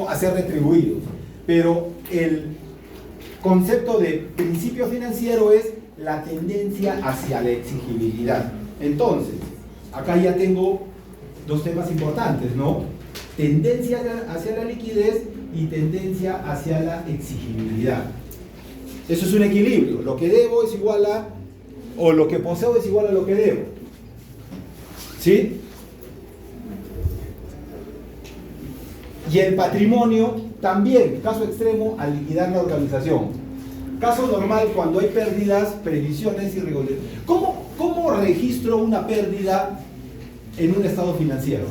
a ser retribuidos. Pero el concepto de principio financiero es la tendencia hacia la exigibilidad. Entonces, acá ya tengo dos temas importantes, ¿no? Tendencia hacia la liquidez y tendencia hacia la exigibilidad. Eso es un equilibrio. Lo que debo es igual a, o lo que poseo es igual a lo que debo. ¿Sí? Y el patrimonio también, caso extremo, al liquidar la organización. Caso normal, cuando hay pérdidas, previsiones y regularidades. ¿Cómo registro una pérdida en un estado financiero?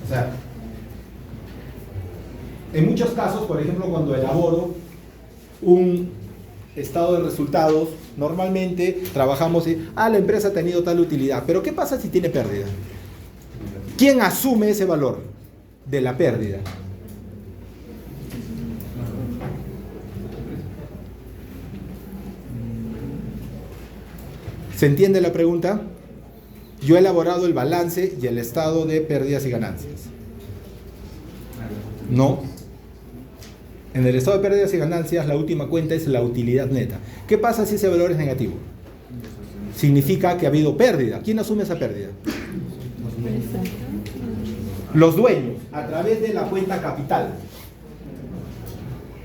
O sea, en muchos casos, por ejemplo, cuando elaboro un estado de resultados, normalmente trabajamos y la empresa ha tenido tal utilidad, pero ¿qué pasa si tiene pérdida? ¿Quién asume ese valor de la pérdida? ¿Se entiende la pregunta? Yo he elaborado el balance y el estado de pérdidas y ganancias. No. En el estado de pérdidas y ganancias, la última cuenta es la utilidad neta. ¿Qué pasa si ese valor es negativo? Significa que ha habido pérdida. ¿Quién asume esa pérdida? Los dueños, a través de la cuenta capital.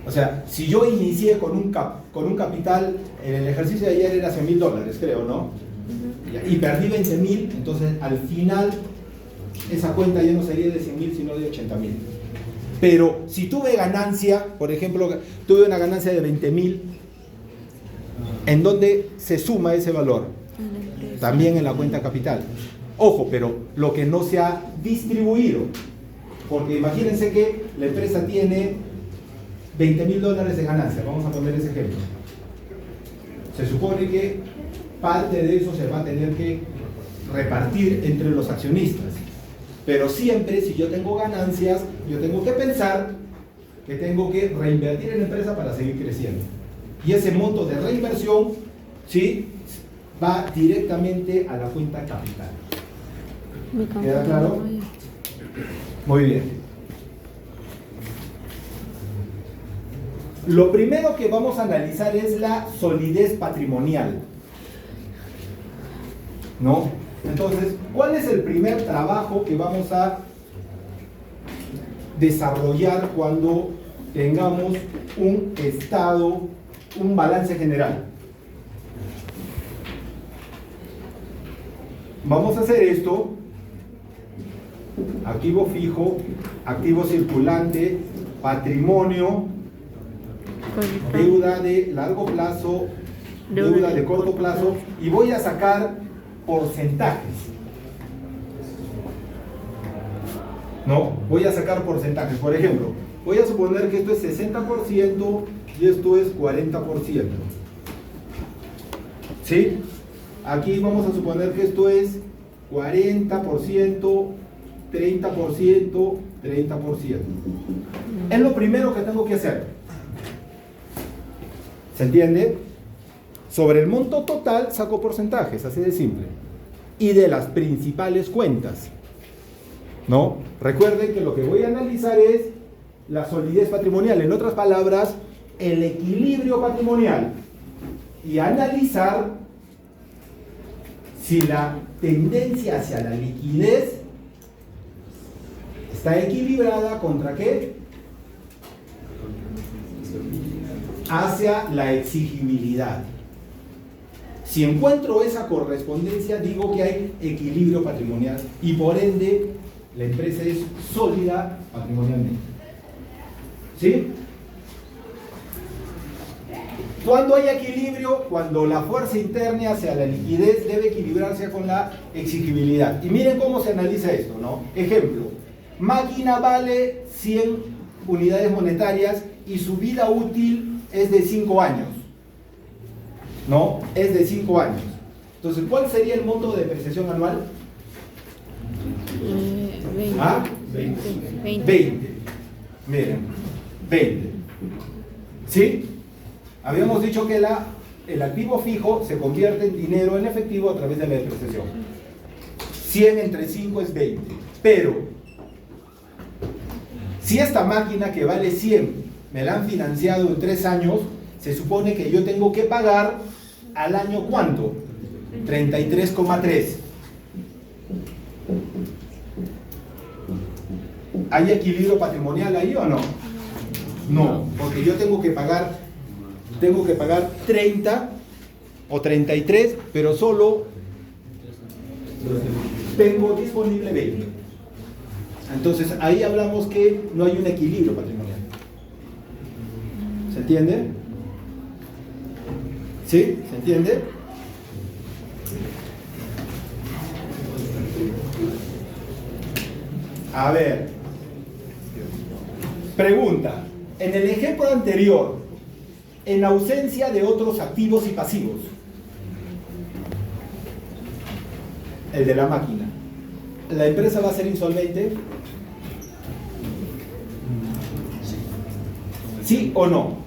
O sea, si yo inicié con un capital, en el ejercicio de ayer era $100,000, creo, ¿no? Y perdí 20,000, entonces al final esa cuenta ya no sería de 100,000, sino de 80,000. Pero si tuve ganancia, por ejemplo, tuve una ganancia de 20,000, ¿en dónde se suma ese valor? También en la cuenta capital. Ojo, pero lo que no se ha distribuido, porque imagínense que la empresa tiene $20,000 de ganancia, vamos a poner ese ejemplo. Se supone que parte de eso se va a tener que repartir entre los accionistas. Pero siempre, si yo tengo ganancias, yo tengo que pensar que tengo que reinvertir en la empresa para seguir creciendo. Y ese monto de reinversión, ¿sí?, va directamente a la cuenta capital. ¿Queda claro? Muy bien. Lo primero que vamos a analizar es la solidez patrimonial, ¿no? Entonces, ¿cuál es el primer trabajo que vamos a desarrollar cuando tengamos un estado, un balance general? Vamos a hacer esto: activo fijo, activo circulante, patrimonio, deuda de largo plazo, deuda de corto plazo, y voy a sacar porcentajes. No, voy a sacar porcentajes. Por ejemplo, voy a suponer que esto es 60% y esto es 40%. ¿Sí? Aquí vamos a suponer que esto es 40%, 30%, 30%. Es lo primero que tengo que hacer. ¿Se entiende? Sobre el monto total saco porcentajes, así de simple. Y de las principales cuentas, ¿no? Recuerden que lo que voy a analizar es la solidez patrimonial, en otras palabras, el equilibrio patrimonial. Y analizar si la tendencia hacia la liquidez está equilibrada contra ¿qué? Hacia la exigibilidad. Si encuentro esa correspondencia, digo que hay equilibrio patrimonial y por ende la empresa es sólida patrimonialmente. ¿Sí? ¿Cuándo hay equilibrio? Cuando la fuerza interna hacia la liquidez debe equilibrarse con la exigibilidad. Y miren cómo se analiza esto, ¿no? Ejemplo: máquina vale 100 unidades monetarias y su vida útil es de 5 años. ¿No? Es de 5 años. Entonces, ¿cuál sería el monto de depreciación anual? 20. ¿Ah? 20. Miren, 20. ¿Sí? Habíamos dicho que el activo fijo se convierte en dinero en efectivo a través de la depreciación. 100 entre 5 es 20. Pero Si esta máquina que vale 100 me la han financiado en 3 años, se supone que yo tengo que pagar al año ¿cuánto? 33,3. ¿Hay equilibrio patrimonial ahí o no? No, porque yo tengo que pagar 30 o 33, pero solo tengo disponible 20. Entonces ahí hablamos que no hay un equilibrio patrimonial. ¿Se entiende? ¿Sí? ¿Se entiende? A ver, pregunta. En el ejemplo anterior, en ausencia de otros activos y pasivos, el de la máquina, ¿la empresa va a ser insolvente? ¿Sí o no?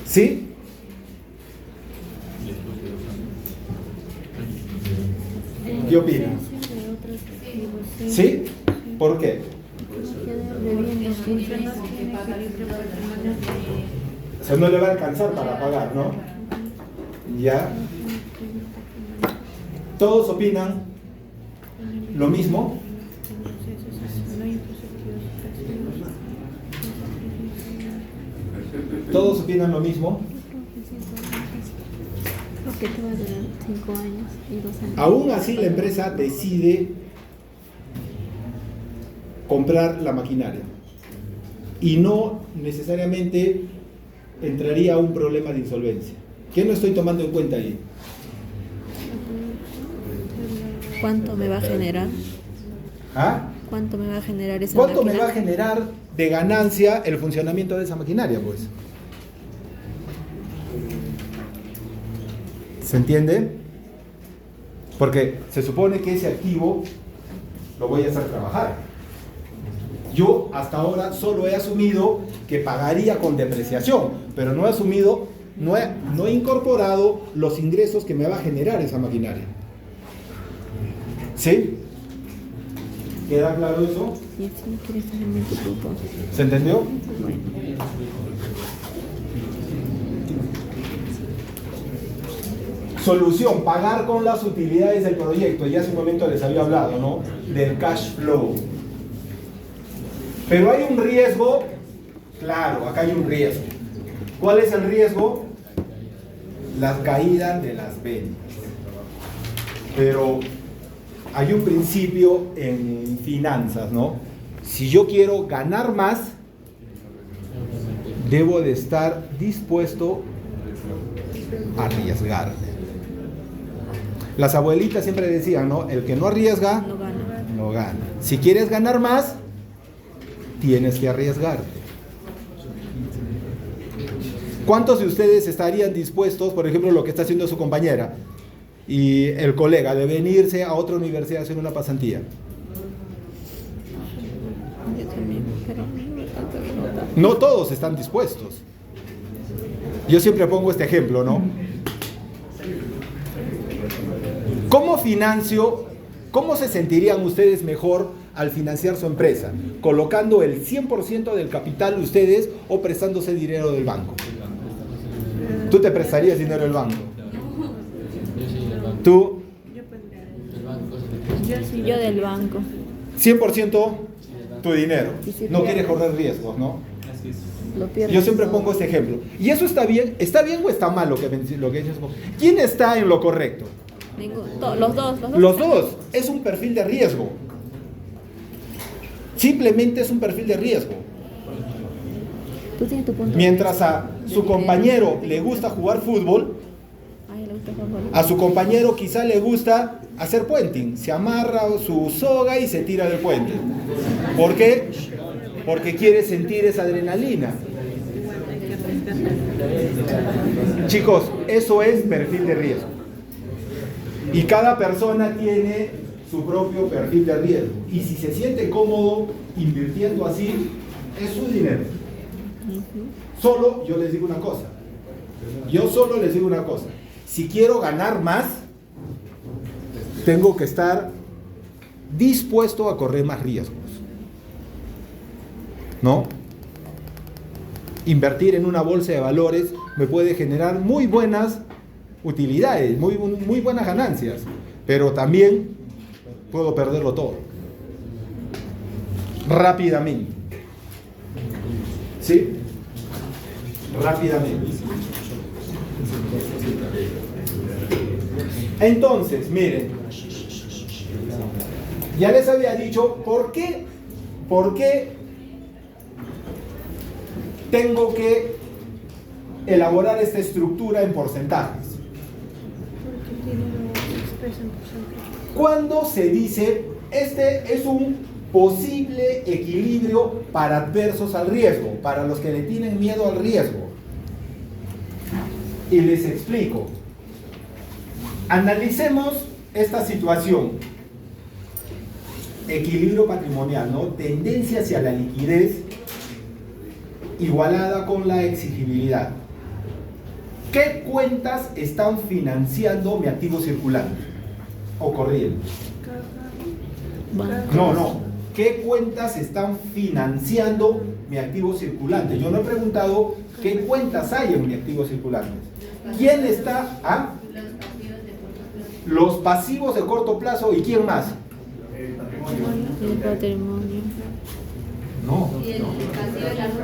¿Sí? ¿Qué opinas? ¿Sí? ¿Por qué? O sea, no le va a alcanzar para pagar, ¿no? ¿Ya? ¿Todos opinan lo mismo? ¿Todos opinan lo mismo? Porque te va a durar 5 años y 2 años. Aún así la empresa decide comprar la maquinaria y no necesariamente entraría a un problema de insolvencia. ¿Qué no estoy tomando en cuenta ahí? ¿Cuánto me va a generar? ¿Ah? ¿Cuánto me va a generar esa ¿Cuánto máquina? me va a generar de ganancia el funcionamiento de esa maquinaria, pues? ¿Se entiende? Porque se supone que ese activo lo voy a hacer trabajar. Yo hasta ahora solo he asumido que pagaría con depreciación, pero no he asumido, no he incorporado los ingresos que me va a generar esa maquinaria. ¿Sí? ¿Queda claro eso? Y si no quieres hacerme tu grupo. ¿Se entendió? Solución, pagar con las utilidades del proyecto. Ya hace un momento les había hablado, ¿no? Del cash flow. Pero hay un riesgo, claro, acá hay un riesgo. ¿Cuál es el riesgo? Las caídas de las ventas. Pero hay un principio en finanzas, ¿no? Si yo quiero ganar más, debo de estar dispuesto a arriesgar. Las abuelitas siempre decían, ¿no? El que no arriesga, No gana. no gana. Si quieres ganar más, tienes que arriesgarte. ¿Cuántos de ustedes estarían dispuestos, por ejemplo, lo que está haciendo su compañera y el colega, de venirse a otra universidad a hacer una pasantía? Yo también, pero No todos están dispuestos. Yo siempre pongo este ejemplo, ¿no? ¿Cómo se sentirían ustedes mejor al financiar su empresa? ¿Colocando el 100% del capital de ustedes o prestándose dinero del banco? ¿Tú te prestarías dinero del banco? ¿Tú? yo del banco. 100% tu dinero. No quieres correr riesgos, ¿no? Lo pierdo. Yo siempre pongo este ejemplo. ¿Y eso está bien? ¿Está bien o está mal lo que dices? ¿Quién está en lo correcto? Los dos. Los dos. Es un perfil de riesgo. Simplemente es un perfil de riesgo. Tú tienes tu punto. Mientras a su compañero le gusta jugar fútbol, Ay, le gusta jugar. a su compañero quizá le gusta hacer puenting. Se amarra su soga y se tira del puente. ¿Por qué? Porque quiere sentir esa adrenalina. Chicos, eso es perfil de riesgo. Y cada persona tiene su propio perfil de riesgo. Y si se siente cómodo invirtiendo así, es su dinero. Solo yo les digo una cosa. Si quiero ganar más, tengo que estar dispuesto a correr más riesgos, ¿no? Invertir en una bolsa de valores me puede generar muy buenas utilidades, muy buenas ganancias, pero también puedo perderlo todo rápidamente. ¿Sí? Rápidamente. Entonces, miren, ya les había dicho por qué tengo que elaborar esta estructura en porcentajes. Cuando se dice, este es un posible equilibrio para adversos al riesgo, para los que le tienen miedo al riesgo. Y les explico. Analicemos esta situación. Equilibrio patrimonial, ¿no? Tendencia hacia la liquidez igualada con la exigibilidad. ¿Qué cuentas están financiando mi activo circulante o corriente? No. ¿Qué cuentas están financiando mi activo circulante? Yo no he preguntado qué cuentas hay en mi activo circulante. ¿Quién está? ¿Ah? Los pasivos de corto plazo. ¿Y quién más? El patrimonio. No. Y el pasivo de largo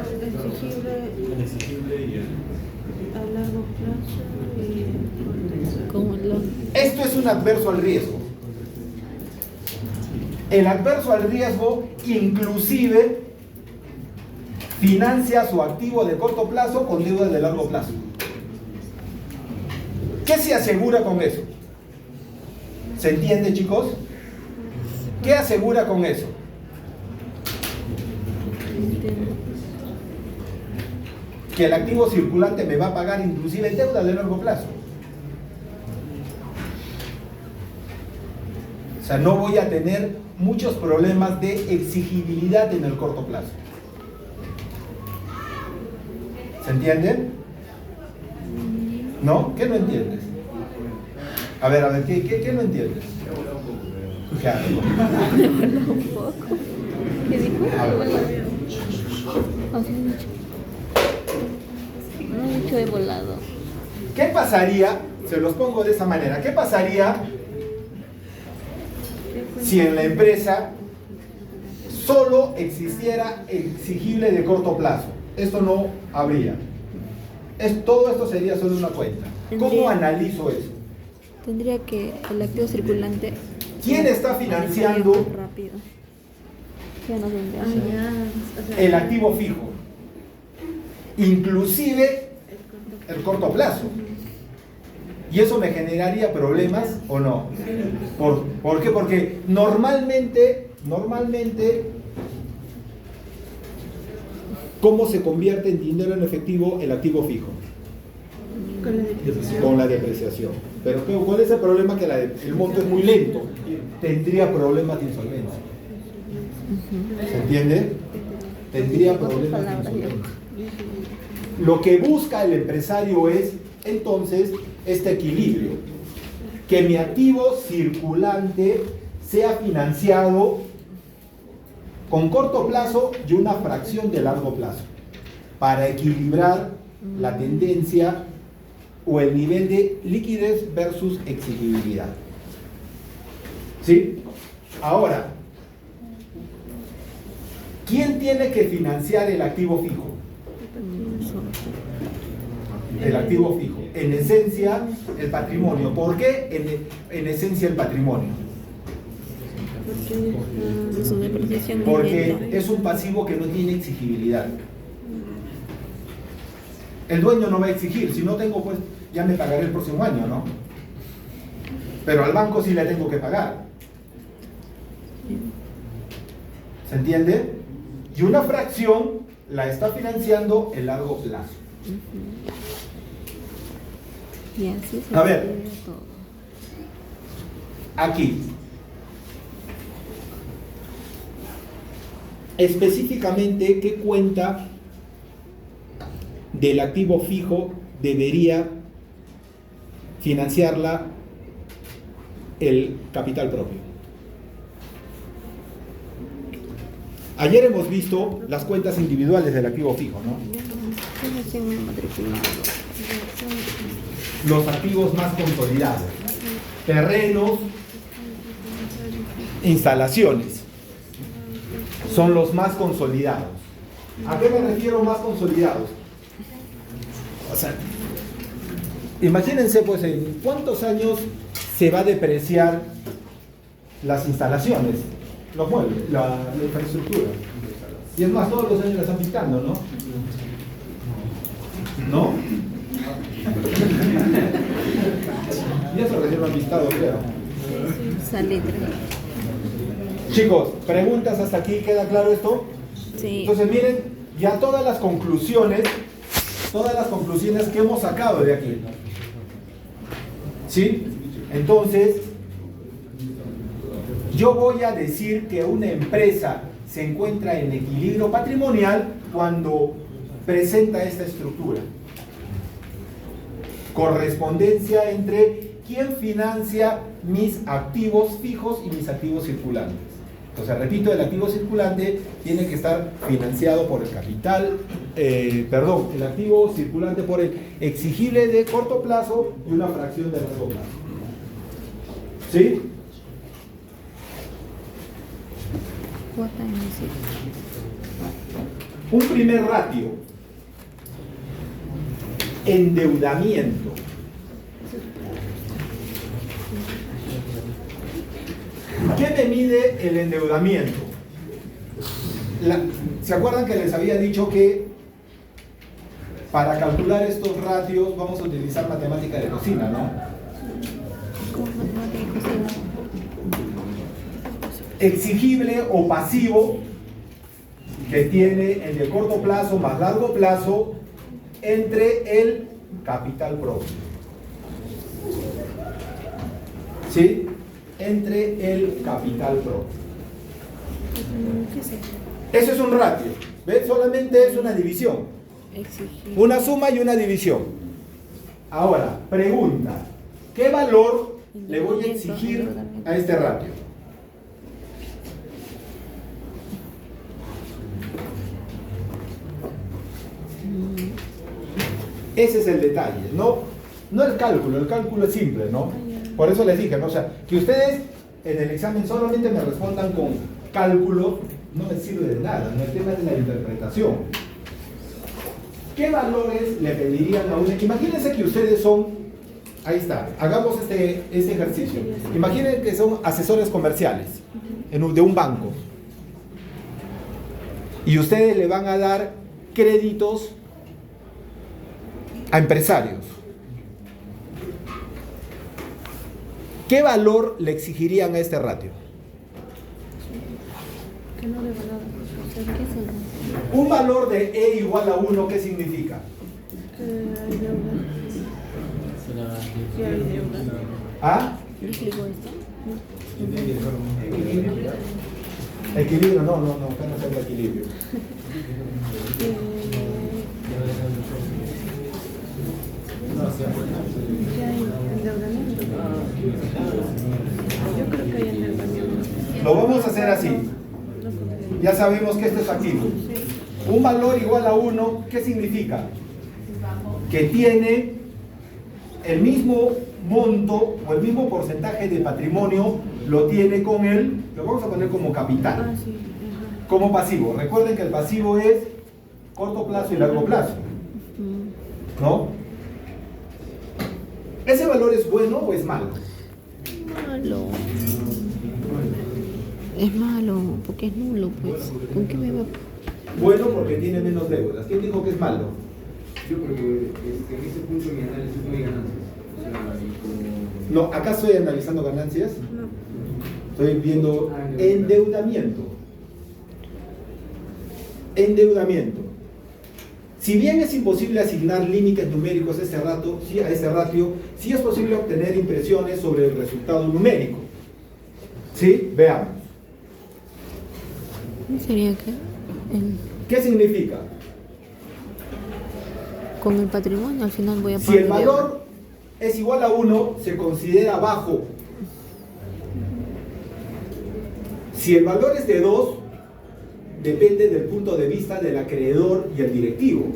a largo plazo y Como el Esto es un adverso al riesgo. El adverso al riesgo inclusive financia su activo de corto plazo con deudas de largo plazo. ¿Qué se asegura con eso? ¿Se entiende, chicos? ¿Qué asegura con eso? Que el activo circulante me va a pagar inclusive deuda de largo plazo. O sea, no voy a tener muchos problemas de exigibilidad en el corto plazo. ¿Se entiende? ¿No? ¿Qué no entiendes? A ver, ¿qué no entiendes? Claro. un poco. ¿Qué dijo? Así mucho. No mucho he volado. ¿Qué pasaría? Se los pongo de esa manera. ¿Qué pasaría si en la empresa solo existiera exigible de corto plazo? Esto no habría. Todo esto sería solo una cuenta. ¿Cómo analizo eso? Tendría que el activo circulante. ¿Quién está financiando Rápido. Ya no tendría. el activo fijo? Inclusive el corto plazo. ¿Y eso me generaría problemas o no? ¿Por qué? Porque normalmente, ¿cómo se convierte en dinero en efectivo el activo fijo? Con la depreciación. Pero ¿cuál es el problema? Que el monto es muy lento. Tendría problemas de insolvencia. ¿Se entiende? Tendría problemas de insolvencia. Lo que busca el empresario es, entonces, este equilibrio. Que mi activo circulante sea financiado con corto plazo y una fracción de largo plazo, para equilibrar la tendencia o el nivel de liquidez versus exigibilidad. ¿Sí? Ahora, ¿quién tiene que financiar el activo fijo? El activo fijo. En esencia, el patrimonio. ¿Por qué en esencia el patrimonio? Su depreciación es Porque lenta. es un pasivo que no tiene exigibilidad. El dueño no va a exigir. Si no tengo, pues ya me pagaré el próximo año, ¿no? Pero al banco sí le tengo que pagar. ¿Se entiende? Y una fracción la está financiando el largo plazo. Y así se A ver. puede todo. Aquí. Específicamente, ¿qué cuenta del activo fijo debería financiarla el capital propio? Ayer hemos visto las cuentas individuales del activo fijo, ¿no? Yo recién me he matriculado. Los activos más consolidados. Terrenos, instalaciones. Son los más consolidados. ¿A qué me refiero más consolidados? O sea, imagínense pues en cuántos años se va a depreciar las instalaciones, los muebles, la infraestructura. Y es más, todos los años la están pintando, ¿no? ¿No? Y eso recién lo han pintado, creo. Salitre. Chicos, preguntas hasta aquí, ¿queda claro esto? Sí. Entonces miren, ya todas las conclusiones que hemos sacado de aquí. ¿Sí? Entonces, yo voy a decir que una empresa se encuentra en equilibrio patrimonial cuando presenta esta estructura. Correspondencia entre quién financia mis activos fijos y mis activos circulantes. Entonces, repito, el activo circulante tiene que estar financiado por el capital, el activo circulante por el exigible de corto plazo y una fracción de largo plazo. ¿Sí? Cuota inicial. Un primer ratio. Endeudamiento. ¿Qué me mide el endeudamiento? ¿Se acuerdan que les había dicho que para calcular estos ratios vamos a utilizar matemática de cocina, ¿no? ¿Cómo matemática y cocina? Exigible o pasivo que tiene el de corto plazo más largo plazo entre el capital propio. ¿Sí? Entre el capital propio. ¿Qué es eso? Eso es un ratio. ¿Ves? Solamente es una división. Exigir. Una suma y una división. Ahora, pregunta. ¿Qué valor le voy a exigir a este ratio? Ese es el detalle, no el cálculo es simple, ¿no? Por eso les dije, ¿no? O sea, que ustedes en el examen solamente me respondan con cálculo no me sirve de nada, no, el tema es de la interpretación. ¿Qué valores le pedirían a una? Imagínense que ustedes son, ahí está, hagamos este ejercicio. Imaginen que son asesores comerciales de un banco y ustedes le van a dar créditos a empresarios. ¿Qué valor le exigirían a este ratio? Que no deba nada. O sea, ¿qué es eso? Un valor de E igual a 1, ¿qué significa? Que hay deuda. Que hay deuda. ¿Ah? ¿No explico esto? Equilibrio, no, acá no se habla equilibrio. Que hay endeudamiento. Yo creo que hay endeudamiento. Lo vamos a hacer así. Ya sabemos que esto es activo. Un valor igual a 1, ¿qué significa? Que tiene el mismo monto o el mismo porcentaje de patrimonio, lo tiene con él, lo vamos a poner como capital. Ah, sí. Como pasivo. Recuerden que el pasivo es corto plazo y largo plazo. ¿No? ¿Ese valor es bueno o es malo? Malo. Es malo, porque es nulo, pues. ¿Con qué me va? Bueno porque tiene menos deudas. ¿Quién dijo que es malo? Yo porque en ese punto mi análisis no hay ganancias. O sea, y No, acá estoy analizando ganancias. No. Estoy viendo endeudamiento. Endeudamiento. Si bien es imposible asignar límites numéricos a este ratio, sí es posible obtener impresiones sobre el resultado numérico. ¿Sí? Veamos. ¿Sería que ¿Qué significa? con el patrimonio al final voy a Si pagar? el valor es igual a 1, se considera bajo. Si el valor es de 2, depende del punto de vista del acreedor y el directivo.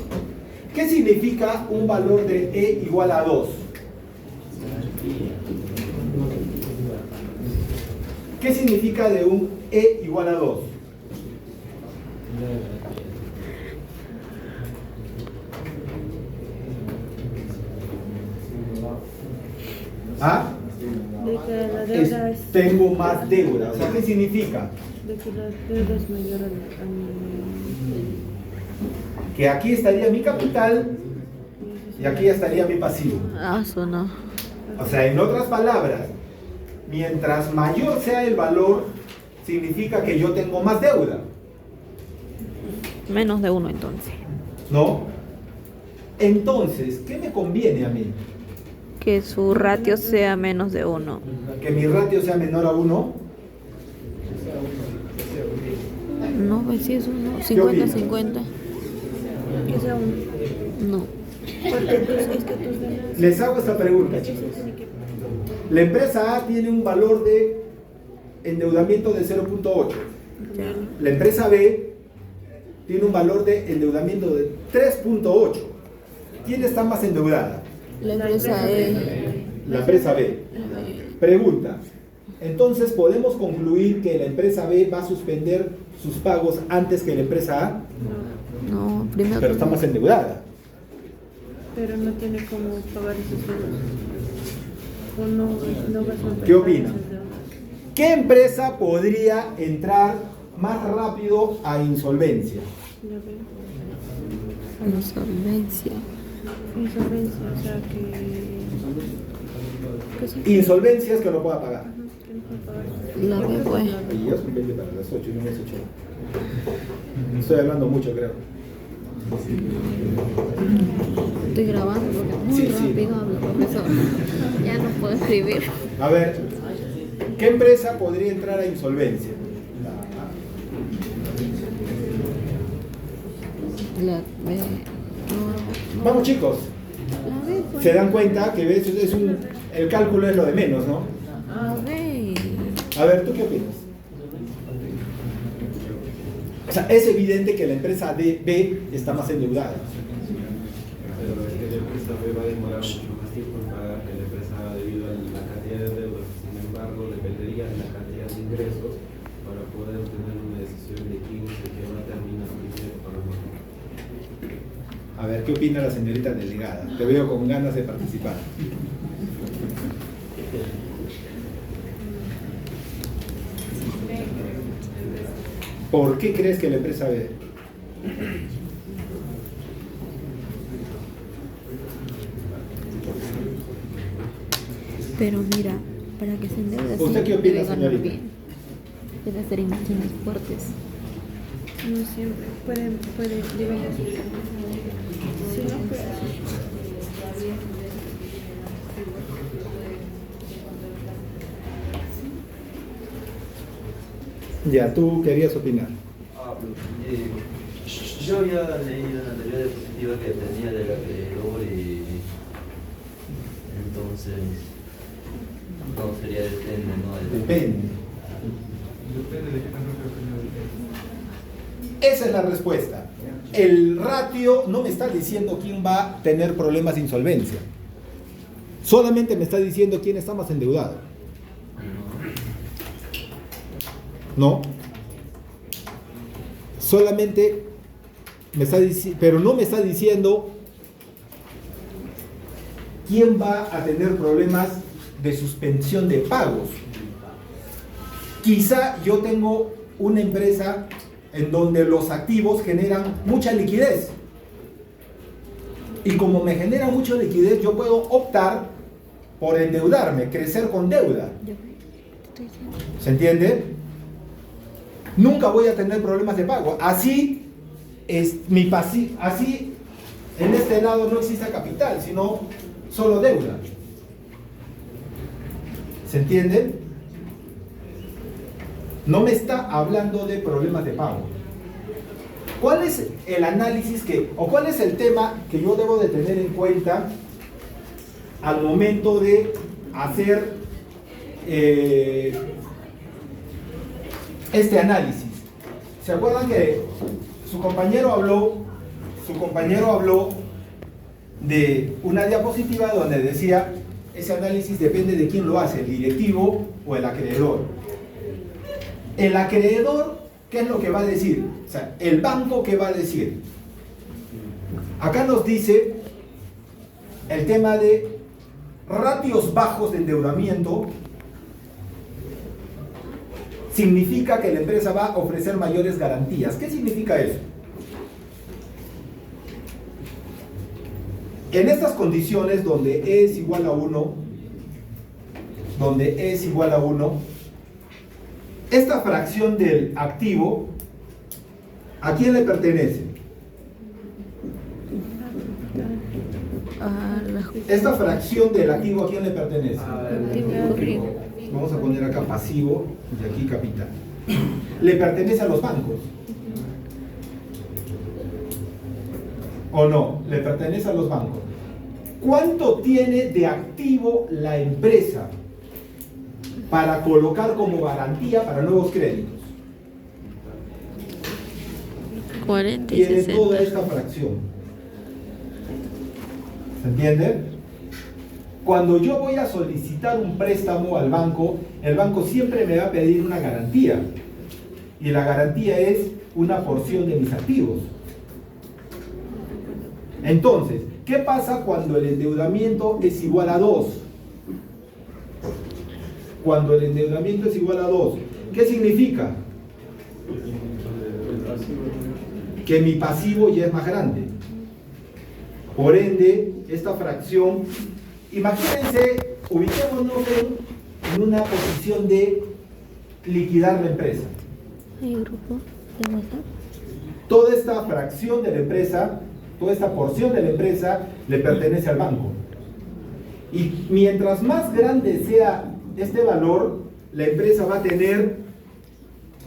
¿Qué significa un valor de E igual a 2? ¿Qué significa de un E igual a 2? ¿Ah? De que la deuda es. Tengo más deuda. O sea, ¿qué significa? De que la deuda es mayor a Que aquí estaría mi capital y aquí estaría mi pasivo. Ah, eso no. O sea, en otras palabras, mientras mayor sea el valor, significa que yo tengo más deuda, Menos de 1 entonces. ¿no? Entonces, ¿qué me conviene a mí? Que su ratio sea menos de 1. ¿Que mi ratio sea menor a 1? No, pues sí es 1. opinas? 50-50. que sea un. No. Porque es que tus ganancias. Les hago esta pregunta, chicos. La empresa A tiene un valor de endeudamiento de 0.8. La empresa B tiene un valor de endeudamiento de 3.8. ¿Quién está más endeudada? La empresa es. La empresa B. Pregunta. Entonces, ¿podemos concluir que la empresa B va a suspender sus pagos antes que la empresa A? No, primero. Pero está más endeudada. Pero no tiene cómo pagar esos deudas. O no vas a. ¿Qué opina? ¿Qué empresa podría entrar más rápido a insolvencia? Ya veo. Insolvencia. Insolvencia, o sea que sí, Insolvencia es que no pueda pagar. que no puede pagar. La B, pues. Y yo soy 20 para las 8 y no es 8. Estoy hablando mucho, creo. Estoy grabando porque muy Sí, sí. rápido hablo, profesor. Ya no puedo escribir. A ver, ¿qué empresa podría entrar a insolvencia? La B. No. Vamos, chicos. La B, pues. Se dan cuenta que el cálculo es lo de menos, ¿no? La B. A ver, ¿tú qué opinas? O sea, es evidente que la empresa B está más endeudada. Pero es que la empresa B va a demorar mucho más tiempo en pagar que la empresa A debido a la cantidad de deudas. Sin embargo, dependería de la cantidad de ingresos para poder tener una decisión de quién es el que va a terminar primero para nosotros. A ver, ¿qué opina la señorita delegada? Te veo con ganas de participar. ¿Por qué crees que la empresa B? Pero mira, para que se endeude así, ¿Usted qué opina, debe ganar señorita? bien. Debe hacer inversiones fuertes. No siempre, puede, digamos. Si no, pues. Ya, tú querías opinar. Yo había leído en la teoría diapositiva que dependía del acreedor y entonces no sería depende, ¿no? Depende. Esa es la respuesta. El ratio no me está diciendo quién va a tener problemas de insolvencia. Solamente me está diciendo quién está más endeudado. ¿No? Solamente me está diciendo, pero no me está diciendo quién va a tener problemas de suspensión de pagos. Quizá yo tengo una empresa en donde los activos generan mucha liquidez. Y como me genera mucha liquidez, yo puedo optar por endeudarme, crecer con deuda. ¿Se entiende? Nunca voy a tener problemas de pago. Así es así en este lado no existe capital, sino solo deuda. ¿Se entiende? No me está hablando de problemas de pago. ¿Cuál es el análisis o cuál es el tema que yo debo de tener en cuenta al momento de hacer este análisis? ¿Se acuerdan que su compañero habló de una diapositiva donde decía, ese análisis depende de quién lo hace, el directivo o el acreedor? El acreedor, ¿qué es lo que va a decir? O sea, el banco, ¿qué va a decir? Acá nos dice el tema de ratios bajos de endeudamiento. Significa que la empresa va a ofrecer mayores garantías. ¿Qué significa eso? En estas condiciones donde E es igual a 1, esta fracción del activo, ¿a quién le pertenece? Esta fracción del activo, ¿a quién le pertenece? Vamos a poner acá pasivo y aquí capital. ¿Le pertenece a los bancos? ¿O no? Le pertenece a los bancos. ¿Cuánto tiene de activo la empresa para colocar como garantía para nuevos créditos? 40 y Tiene 60. toda esta fracción. ¿Se entiende? Cuando yo voy a solicitar un préstamo al banco, el banco siempre me va a pedir una garantía. Y la garantía es una porción de mis activos. Entonces, ¿qué pasa cuando el endeudamiento es igual a 2? Cuando el endeudamiento es igual a 2, ¿qué significa? Que mi pasivo ya es más grande. Por ende, esta fracción, imagínense, ubiquémonos en una posición de liquidar la empresa. ¿Hay grupo de WhatsApp? Toda esta fracción de la empresa, toda esta porción de la empresa le pertenece al banco. Y mientras más grande sea este valor, la empresa va a tener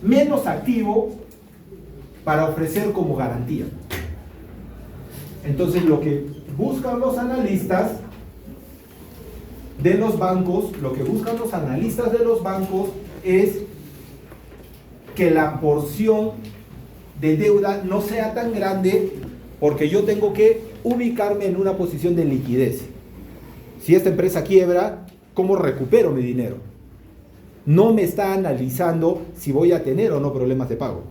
menos activo para ofrecer como garantía. Entonces, lo que buscan los analistas de los bancos, es que la porción de deuda no sea tan grande, porque yo tengo que ubicarme en una posición de liquidez. Si esta empresa quiebra, ¿cómo recupero mi dinero? No me está analizando si voy a tener o no problemas de pago.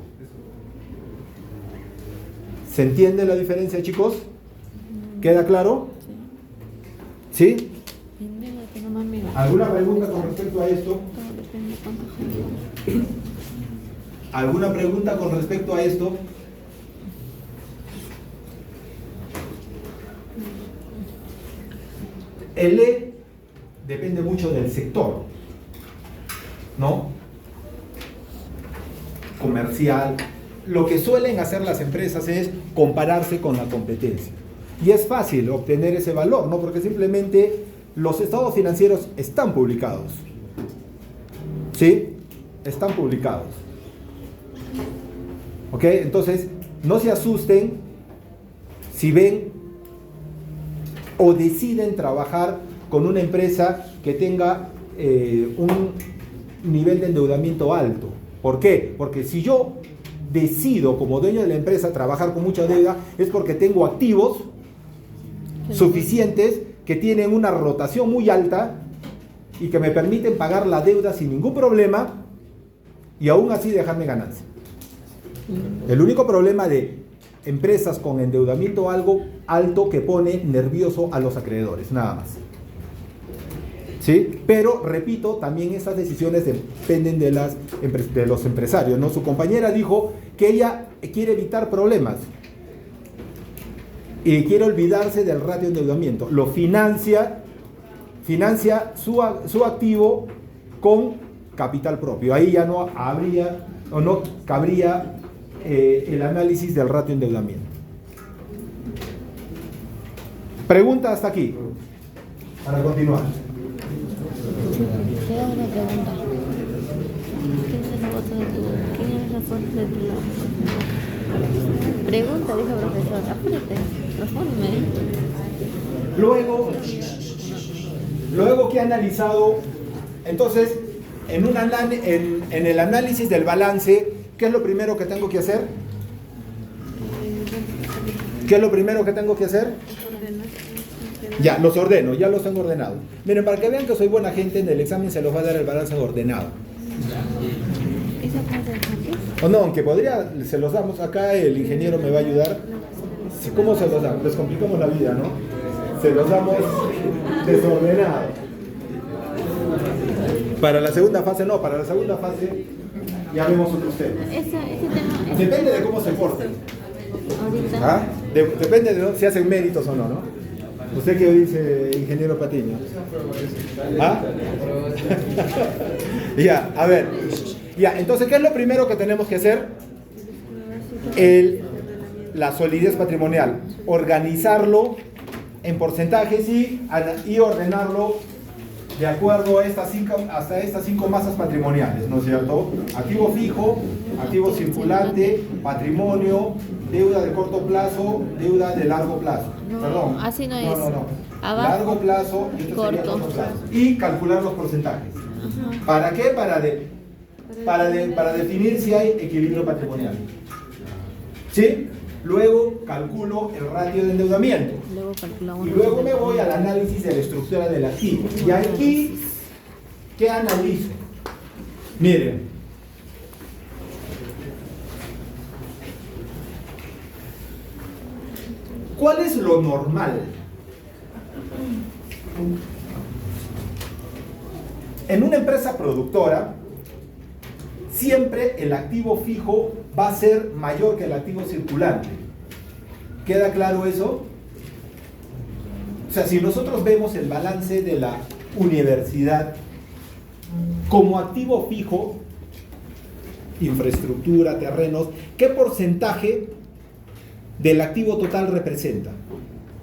¿Se entiende la diferencia, chicos? ¿Queda claro? ¿Sí? ¿Alguna pregunta con respecto a esto? ¿Alguna pregunta con respecto a esto? El E depende mucho del sector, ¿no? Comercial. Lo que suelen hacer las empresas es compararse con la competencia. Y es fácil obtener ese valor, ¿no? Porque simplemente los estados financieros están publicados. ¿Sí? Están publicados. ¿Ok? Entonces, no se asusten si ven o deciden trabajar con una empresa que tenga un nivel de endeudamiento alto. ¿Por qué? Porque si yo decido como dueño de la empresa trabajar con mucha deuda, es porque tengo activos suficientes que tienen una rotación muy alta y que me permiten pagar la deuda sin ningún problema y aún así dejarme ganancia. El único problema de empresas con endeudamiento algo alto que pone nervioso a los acreedores, nada más. ¿Sí? Pero, repito, también esas decisiones dependen de los empresarios, ¿no? Su compañera dijo que ella quiere evitar problemas y quiere olvidarse del ratio de endeudamiento. Lo financia su activo con capital propio. Ahí ya no habría o no cabría el análisis del ratio de endeudamiento. Pregunta hasta aquí, para continuar. Te hago una pregunta. ¿Quién es la fuente de tu lado? Pregunta, dijo el profesor. Apúrate, respóndeme. Luego que he analizado, entonces, en el análisis del balance, ¿qué es lo primero que tengo que hacer? ¿Qué es lo primero que tengo que hacer? Ya, los ordeno, ya los tengo ordenados. Miren, para que vean que soy buena gente, en el examen se los va a dar el balance ordenado. O no, aunque podría, se los damos acá, el ingeniero me va a ayudar. ¿Cómo se los damos? Les complicamos la vida, ¿no? Se los damos desordenado. Para la segunda fase no, para la segunda fase ya vemos otros temas. Ese tema Depende de cómo se porten. ahorita. ¿Ah? Depende de si hacen méritos o no, ¿no? ¿Usted qué dice, ingeniero Patiño? ¿Ah? Ya, a ver. Ya, entonces, ¿qué es lo primero que tenemos que hacer? La solidez patrimonial. Organizarlo en porcentajes y ordenarlo de acuerdo a hasta estas cinco masas patrimoniales, ¿no es cierto? Activo fijo, activo circulante, patrimonio, deuda de corto plazo, deuda de largo plazo. No, Perdón. así no es. No. Abajo, Largo plazo y esto sería corto. corto plazo. Y calcular los porcentajes. ¿Para qué? Para definir si hay equilibrio patrimonial. ¿Sí? Luego calculo el ratio de endeudamiento. Luego calculamos. Y luego me voy al análisis de la estructura del activo. Y aquí, ¿qué analizo? Miren. ¿Cuál es lo normal? En una empresa productora, siempre el activo fijo va a ser mayor que el activo circulante. ¿Queda claro eso? O sea, si nosotros vemos el balance de la universidad como activo fijo, infraestructura, terrenos, ¿qué porcentaje del activo total representa?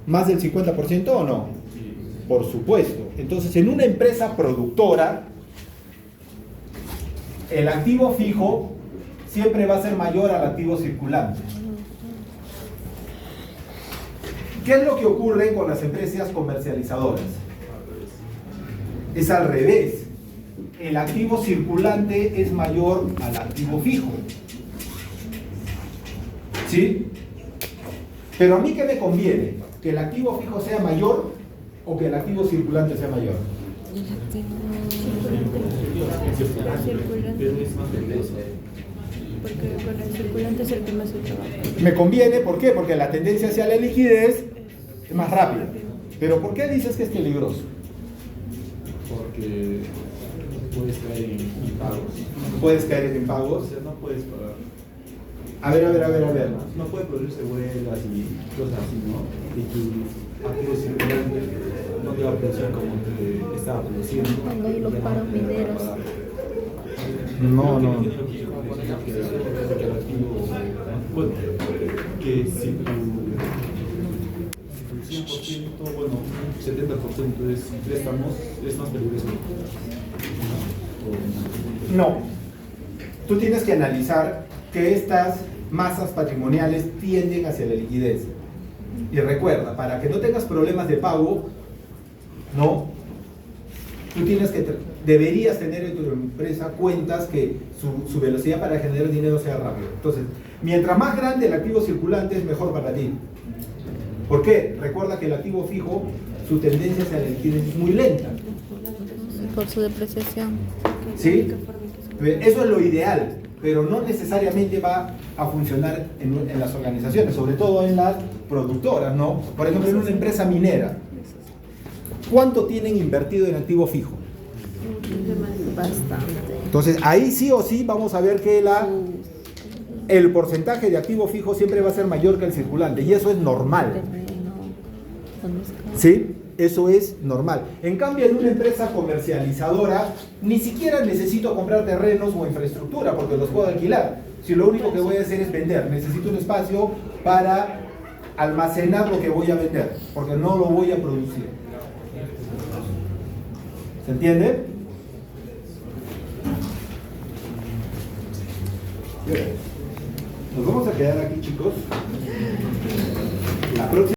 ¿Más del 50% o no? Por supuesto. Entonces, en una empresa productora, el activo fijo siempre va a ser mayor al activo circulante. ¿Qué es lo que ocurre con las empresas comercializadoras? Es al revés. El activo circulante es mayor al activo fijo. ¿Sí? Pero a mí, ¿qué me conviene? ¿Que el activo fijo sea mayor o que el activo circulante sea mayor? Porque con el circulante es el que más se trabaja. Me conviene, ¿por qué? Porque la tendencia hacia la liquidez es más rápida. Pero ¿por qué dices que es peligroso? Porque puedes caer en impagos. ¿Puedes caer en impagos? O sea, no puedes pagar. A ver. No puede producirse huelgas y cosas así, ¿no? Y tu activo circulante no te va a producir como te estaba produciendo. Cuando hay los paros mineros. No. Bueno, que si tu 100%, bueno, 70% es préstamos, es más peligroso. No. Tú tienes que analizar que estas masas patrimoniales tienden hacia la liquidez. Y recuerda, para que no tengas problemas de pago, ¿no? Tú deberías tener en tu empresa cuentas que su velocidad para generar dinero sea rápida. Entonces, mientras más grande el activo circulante es mejor para ti. ¿Por qué? Recuerda que el activo fijo, su tendencia hacia la liquidez es muy lenta. Por su depreciación. ¿Sí? Eso es lo ideal, pero no necesariamente va a funcionar en las organizaciones, sobre todo en las productoras, ¿no? Por ejemplo, en una empresa minera, ¿cuánto tienen invertido en activo fijo? Bastante. Entonces, ahí sí o sí vamos a ver que el porcentaje de activo fijo siempre va a ser mayor que el circulante, y eso es normal. ¿Sí? Eso es normal. En cambio, en una empresa comercializadora, ni siquiera necesito comprar terrenos o infraestructura, porque los puedo alquilar. Si lo único que voy a hacer es vender, necesito un espacio para almacenar lo que voy a vender, porque no lo voy a producir. ¿Se entiende? Bien. Nos vamos a quedar aquí, chicos.